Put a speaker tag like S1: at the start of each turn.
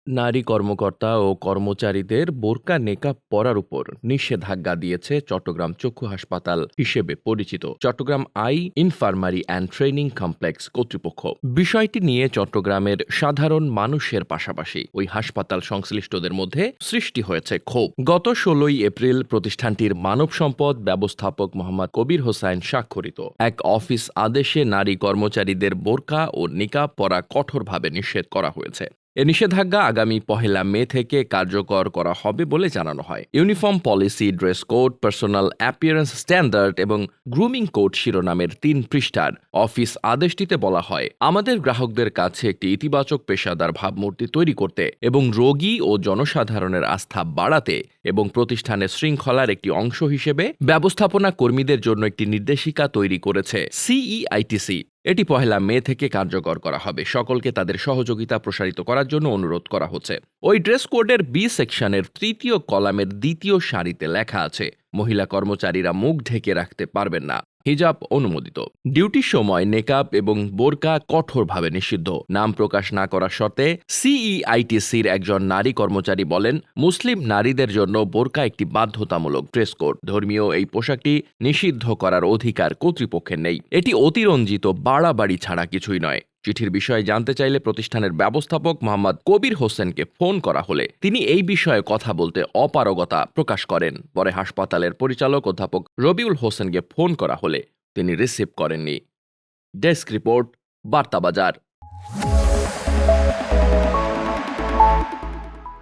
S1: নারী কর্মকর্তা ও কর্মচারীদের বোরকা নেকাব পরার উপর নিষেধাজ্ঞা দিয়েছে চট্টগ্রাম চক্ষু হাসপাতাল হিসেবে পরিচিত Chittagong eye infirmary and training complex কর্তৃপক্ষ। বিষয়টি নিয়ে চট্টগ্রামের সাধারণ মানুষের পাশাপাশি ওই হাসপাতাল সংশ্লিষ্টদের মধ্যে সৃষ্টি হয়েছে ক্ষোভ। গত 16 এপ্রিল প্রতিষ্ঠানটির মানব সম্পদ ব্যবস্থাপক মোহাম্মদ কবির হোসাইন স্বাক্ষরিত এক অফিস আদেশে নারী কর্মচারীদের বোরকা ও নিকাব পরা কঠোরভাবে নিষেধ করা হয়েছে। এ নিষেধাজ্ঞা আগামী 1 মে থেকে কার্যকর করা হবে বলে জানানো হয়। Uniform policy, dress code, personal appearance standard এবং গ্রুমিং কোড শিরোনামের 3 পৃষ্ঠার অফিস আদেশটিতে বলা হয়, আমাদের গ্রাহকদের কাছে একটি ইতিবাচক পেশাদার ভাবমূর্তি তৈরি করতে এবং রোগী ও জনসাধারণের আস্থা বাড়াতে এবং প্রতিষ্ঠানের শৃঙ্খলার একটি অংশ হিসেবে ব্যবস্থাপনা কর্মীদের জন্য একটি নির্দেশিকা তৈরি করেছে সিইআইটিসি। এটি 1 মে থেকে কার্যকর করা হবে। সকলকে তাদের সহযোগিতা প্রসারিত করার জন্য অনুরোধ করা হচ্ছে। ওই ড্রেস কোডের বি সেকশনের 3য় কলামের 2য় সারিতে লেখা আছে, মহিলা কর্মচারীরা মুখ ঢেকে রাখতে পারবেন না, হিজাব অনুমোদিত। ডিউটির সময় নেকাব এবং বোরকা কঠোরভাবে নিষিদ্ধ। নাম প্রকাশ না করার শর্তে সিইআইটিসির একজন নারী কর্মচারী বলেন, মুসলিম নারীদের জন্য বোরকা একটি বাধ্যতামূলক ড্রেস কোড। ধর্মীয় এই পোশাকটি নিষিদ্ধ করার অধিকার কর্তৃপক্ষের নেই। এটি অতিরঞ্জিত বাড়াবাড়ি ছাড়া কিছুই নয়। চিঠির বিষয়ে জানতে চাইলে প্রতিষ্ঠানের ব্যবস্থাপক মোহাম্মদ কবির হোসেনকে ফোন করা হলে তিনি এই বিষয়ে কথা বলতে অপারগতা প্রকাশ করেন। পরে হাসপাতালের পরিচালক অধ্যাপক রবিউল হোসেনকে ফোন করা হলে তিনি রিসিভ করেননি। Desk report, বার্তাবাজার।